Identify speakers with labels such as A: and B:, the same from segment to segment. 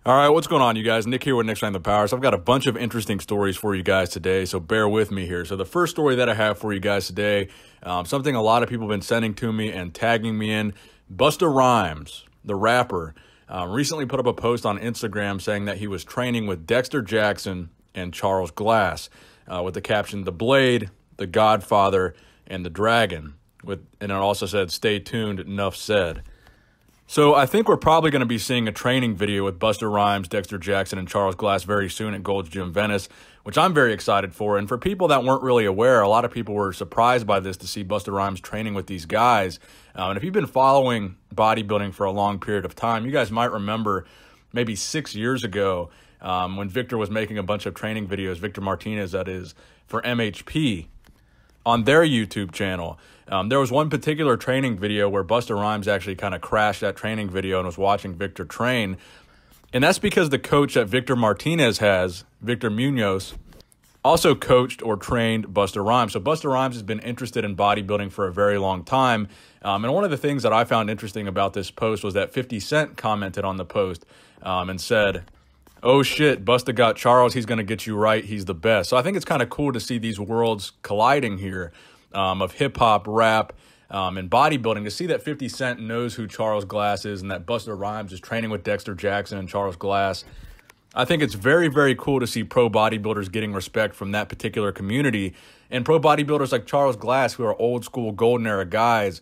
A: All right, what's going on, you guys? Nick here with Nick's Ran the Powers. I've got a bunch of interesting stories for you guys today, so bear with me here. So the first story that I have for you guys today, something a lot of people have been sending to me and tagging me in. Busta Rhymes, the rapper, recently put up a post on Instagram saying that he was training with Dexter Jackson and Charles Glass with the caption, "The Blade, the Godfather, and the Dragon." And it also said, "Stay tuned, enough said." So I think we're probably going to be seeing a training video with Busta Rhymes, Dexter Jackson, and Charles Glass very soon at Gold's Gym Venice, which I'm very excited for. And for people that weren't really aware, a lot of people were surprised by this to see Busta Rhymes training with these guys. And if you've been following bodybuilding for a long period of time, you guys might remember maybe 6 years ago when Victor was making a bunch of training videos, Victor Martinez that is, for MHP on their YouTube channel. There was one particular training video where Busta Rhymes actually kind of crashed that training video and was watching Victor train. And that's because the coach that Victor Martinez has, Victor Munoz, also coached or trained Busta Rhymes. So Busta Rhymes has been interested in bodybuilding for a very long time. And one of the things that I found interesting about this post was that 50 Cent commented on the post and said, "Oh shit, Busta got Charles. He's going to get you right. He's the best." So I think it's kind of cool to see these worlds colliding here of hip-hop, rap, and bodybuilding, to see that 50 Cent knows who Charles Glass is and that Busta Rhymes is training with Dexter Jackson and Charles Glass. I think it's very, very cool to see pro bodybuilders getting respect from that particular community, and pro bodybuilders like Charles Glass, who are old school golden era guys.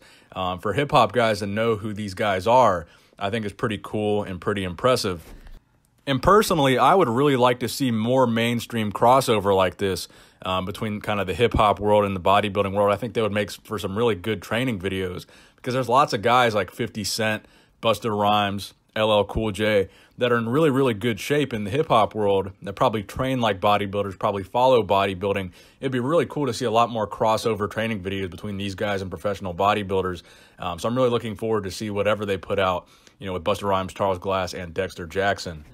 A: For hip-hop guys to know who these guys are, I think is pretty cool and pretty impressive. And personally, I would really like to see more mainstream crossover like this between kind of the hip-hop world and the bodybuilding world. I think they would make for some really good training videos, because there's lots of guys like 50 Cent, Busta Rhymes, LL Cool J that are in really, really good shape in the hip-hop world that probably train like bodybuilders, probably follow bodybuilding. It'd be really cool to see a lot more crossover training videos between these guys and professional bodybuilders. So I'm really looking forward to see whatever they put out, with Busta Rhymes, Charles Glass, and Dexter Jackson.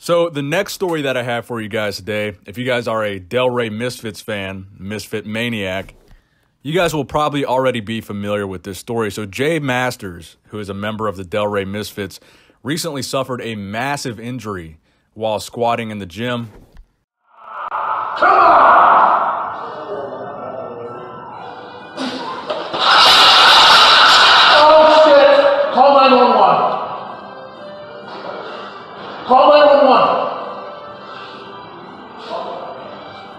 A: So the next story that I have for you guys today, if you guys are a Del Rey Misfits fan, Misfit Maniac, you guys will probably already be familiar with this story. So Jay Masters, who is a member of the Del Rey Misfits, recently suffered a massive injury while squatting in the gym.
B: Come on! Oh shit! Call 911. Call 911.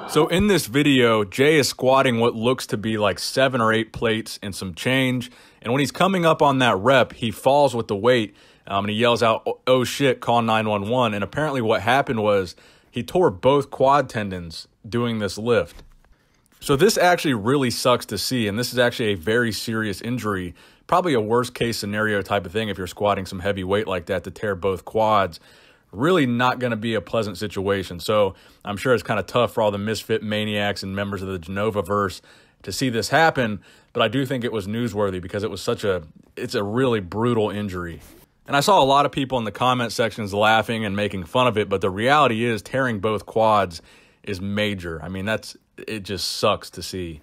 A: So in this video, Jay is squatting what looks to be like 7 or 8 plates and some change. And when he's coming up on that rep, he falls with the weight and he yells out, "Oh shit, call 911. And apparently what happened was he tore both quad tendons doing this lift. So this actually really sucks to see. And this is actually a very serious injury, probably a worst case scenario type of thing if you're squatting some heavy weight like that to tear both quads. Really not going to be a pleasant situation. So I'm sure it's kind of tough for all the Misfit Maniacs and members of the Genovaverse to see this happen, but I do think it was newsworthy because it was it's a really brutal injury. And I saw a lot of people in the comment sections laughing and making fun of it, but the reality is tearing both quads is major. I mean, it just sucks to see.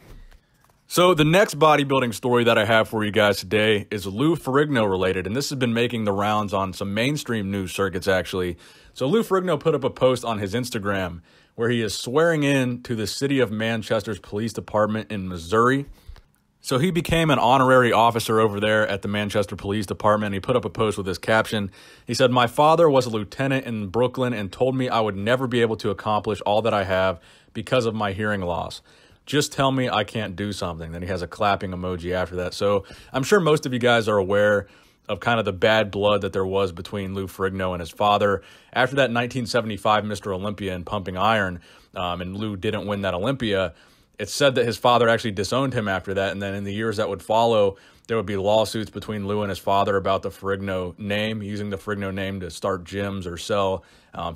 A: So the next bodybuilding story that I have for you guys today is Lou Ferrigno related, and this has been making the rounds on some mainstream news circuits actually. So Lou Ferrigno put up a post on his Instagram where he is swearing in to the city of Manchester's police department in Missouri. So he became an honorary officer over there at the Manchester Police Department. He put up a post with this caption. He said, "My father was a lieutenant in Brooklyn and told me I would never be able to accomplish all that I have because of my hearing loss. Just tell me I can't do something." Then he has a clapping emoji after that. So I'm sure most of you guys are aware of kind of the bad blood that there was between Lou Ferrigno and his father. After that 1975 Mr. Olympia in Pumping Iron, and Lou didn't win that Olympia, it's said that his father actually disowned him after that. And then in the years that would follow, there would be lawsuits between Lou and his father about the Ferrigno name, using the Ferrigno name to start gyms or sell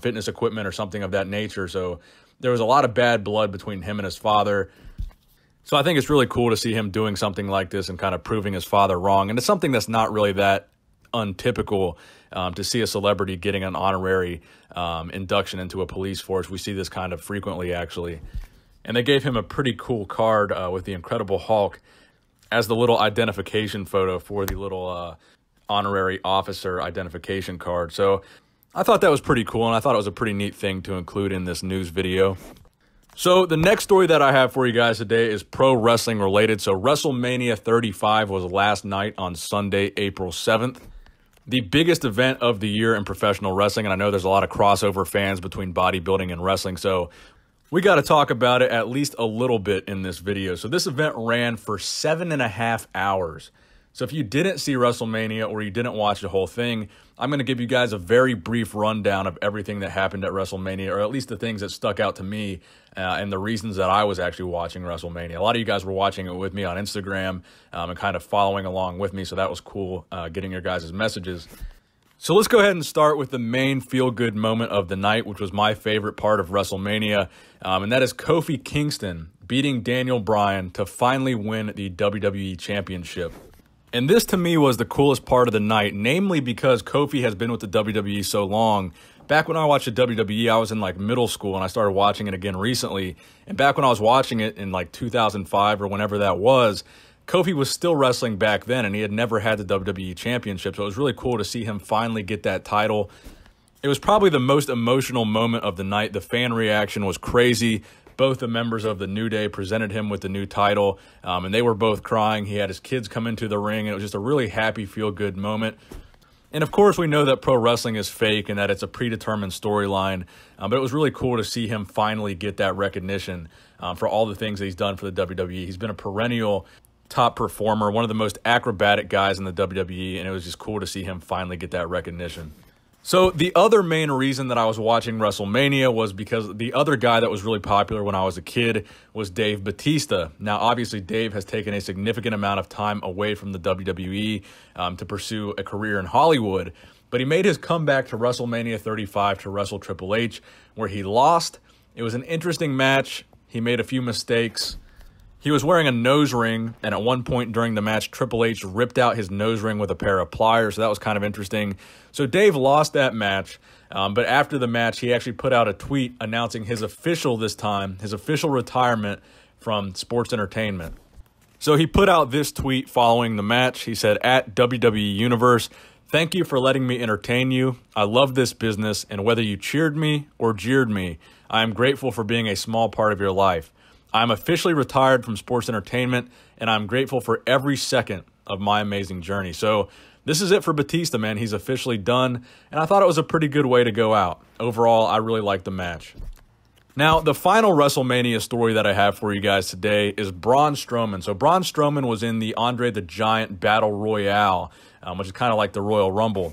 A: fitness equipment or something of that nature. So there was a lot of bad blood between him and his father. So I think it's really cool to see him doing something like this and kind of proving his father wrong. And it's something that's not really that untypical to see a celebrity getting an honorary induction into a police force. We see this kind of frequently, actually. And they gave him a pretty cool card with the Incredible Hulk as the little identification photo for the little honorary officer identification card. So I thought that was pretty cool, and I thought it was a pretty neat thing to include in this news video. So the next story that I have for you guys today is pro wrestling related. So WrestleMania 35 was last night on Sunday, April 7th. The biggest event of the year in professional wrestling, and I know there's a lot of crossover fans between bodybuilding and wrestling, so we got to talk about it at least a little bit in this video. So this event ran for 7.5 hours. So if you didn't see WrestleMania or you didn't watch the whole thing, I'm going to give you guys a very brief rundown of everything that happened at WrestleMania, or at least the things that stuck out to me and the reasons that I was actually watching WrestleMania. A lot of you guys were watching it with me on Instagram and kind of following along with me, so that was cool getting your guys' messages. So let's go ahead and start with the main feel-good moment of the night, which was my favorite part of WrestleMania, and that is Kofi Kingston beating Daniel Bryan to finally win the WWE Championship. And this, to me, was the coolest part of the night, namely because Kofi has been with the WWE so long. Back when I watched the WWE, I was in like middle school, and I started watching it again recently. And back when I was watching it in like 2005 or whenever that was, Kofi was still wrestling back then, and he had never had the WWE Championship. So it was really cool to see him finally get that title. It was probably the most emotional moment of the night. The fan reaction was crazy. Both the members of the New Day presented him with the new title, and they were both crying. He had his kids come into the ring, and it was just a really happy, feel-good moment. And, of course, we know that pro wrestling is fake and that it's a predetermined storyline, but it was really cool to see him finally get that recognition for all the things that he's done for the WWE. He's been a perennial top performer, one of the most acrobatic guys in the WWE, and it was just cool to see him finally get that recognition. So the other main reason that I was watching WrestleMania was because the other guy that was really popular when I was a kid was Dave Bautista. Now, obviously, Dave has taken a significant amount of time away from the WWE to pursue a career in Hollywood, but he made his comeback to WrestleMania 35 to wrestle Triple H, where he lost. It was an interesting match. He made a few mistakes. He was wearing a nose ring, and at one point during the match, Triple H ripped out his nose ring with a pair of pliers, so that was kind of interesting. So Dave lost that match, but after the match, he actually put out a tweet announcing his official retirement from sports entertainment. So he put out this tweet following the match. He said, "At WWE Universe, thank you for letting me entertain you. I love this business, and whether you cheered me or jeered me, I am grateful for being a small part of your life. I'm officially retired from sports entertainment, and I'm grateful for every second of my amazing journey." So this is it for Batista, man. He's officially done, and I thought it was a pretty good way to go out. Overall, I really liked the match. Now, the final WrestleMania story that I have for you guys today is Braun Strowman. So Braun Strowman was in the Andre the Giant Battle Royale, which is kind of like the Royal Rumble.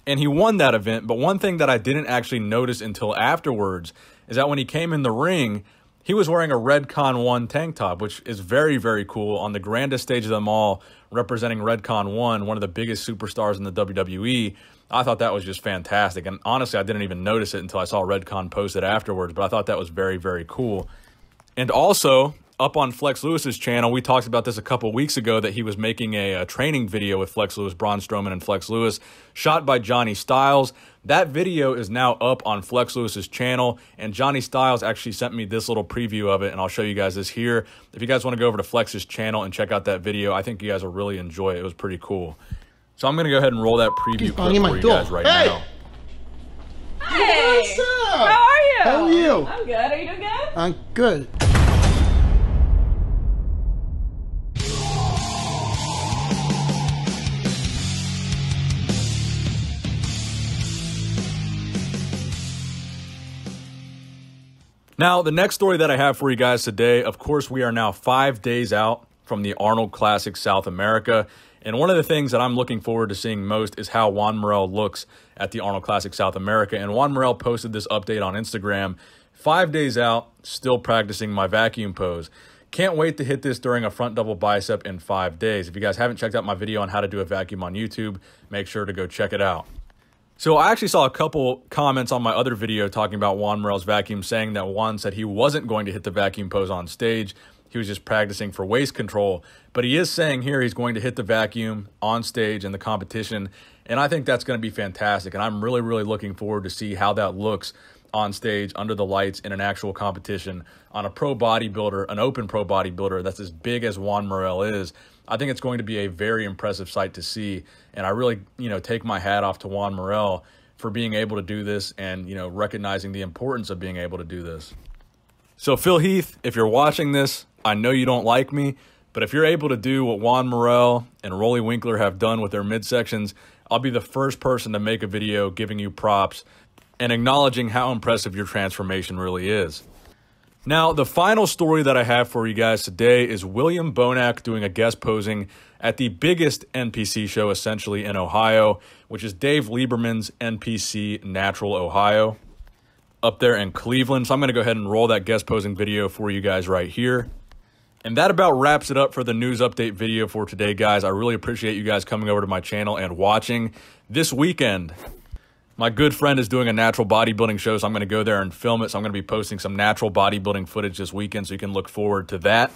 A: And he won that event, but one thing that I didn't actually notice until afterwards is that when he came in the ring, he was wearing a Redcon 1 tank top, which is very, very cool, on the grandest stage of them all, representing Redcon 1, one of the biggest superstars in the WWE. I thought that was just fantastic, and honestly, I didn't even notice it until I saw Redcon post it afterwards, but I thought that was very, very cool. And also, up on Flex Lewis's channel, we talked about this a couple weeks ago, that he was making a training video with Flex Lewis, Braun Strowman and Flex Lewis, shot by Johnny Styles. That video is now up on Flex Lewis's channel, and Johnny Styles actually sent me this little preview of it, and I'll show you guys this here. If you guys want to go over to Flex's channel and check out that video, I think you guys will really enjoy it. It was pretty cool. So I'm going to go ahead and roll that preview clip for you guys right now.
C: Hey!
D: What's up?
C: How are you?
D: How are you?
C: I'm good. Are you doing good?
D: I'm good.
A: Now, the next story that I have for you guys today, of course, we are now 5 days out from the Arnold Classic South America. And one of the things that I'm looking forward to seeing most is how Juan Morel looks at the Arnold Classic South America. And Juan Morel posted this update on Instagram. 5 days out, still practicing my vacuum pose. Can't wait to hit this during a front double bicep in 5 days. If you guys haven't checked out my video on how to do a vacuum on YouTube, make sure to go check it out. So I actually saw a couple comments on my other video talking about Juan Morel's vacuum, saying that Juan said he wasn't going to hit the vacuum pose on stage. He was just practicing for waist control. But he is saying here he's going to hit the vacuum on stage in the competition. And I think that's going to be fantastic. And I'm really, really looking forward to see how that looks on stage under the lights in an actual competition on a pro bodybuilder, an open pro bodybuilder that's as big as Juan Morel is. I think it's going to be a very impressive sight to see. And I really, take my hat off to Juan Morel for being able to do this and, you know, recognizing the importance of being able to do this. So Phil Heath, if you're watching this, I know you don't like me, but if you're able to do what Juan Morel and Rolly Winkler have done with their midsections, I'll be the first person to make a video giving you props and acknowledging how impressive your transformation really is. Now, the final story that I have for you guys today is William Bonac doing a guest posing at the biggest NPC show essentially in Ohio, which is Dave Lieberman's NPC Natural Ohio up there in Cleveland. So I'm going to go ahead and roll that guest posing video for you guys right here. And that about wraps it up for the news update video for today, guys. I really appreciate you guys coming over to my channel and watching. This weekend, my good friend is doing a natural bodybuilding show, so I'm going to go there and film it. So I'm going to be posting some natural bodybuilding footage this weekend, so you can look forward to that.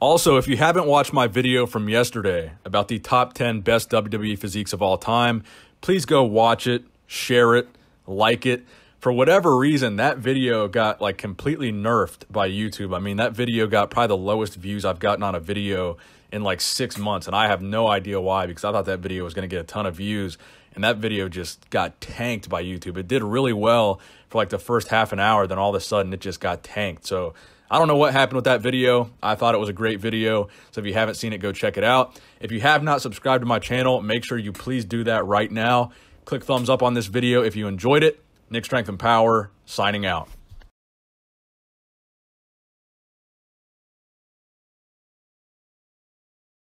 A: Also, if you haven't watched my video from yesterday about the top 10 best WWE physiques of all time, please go watch it, share it, like it. For whatever reason, that video got like completely nerfed by YouTube. I mean, that video got probably the lowest views I've gotten on a video in like 6 months, and I have no idea why, because I thought that video was going to get a ton of views, and that video just got tanked by YouTube. It did really well for like the first half an hour, then all of a sudden it just got tanked. So I don't know what happened with that video. I thought it was a great video, so if you haven't seen it, go check it out. If you have not subscribed to my channel, make sure you please do that right now. Click thumbs up on this video if you enjoyed it. Nick Strength and Power, signing out.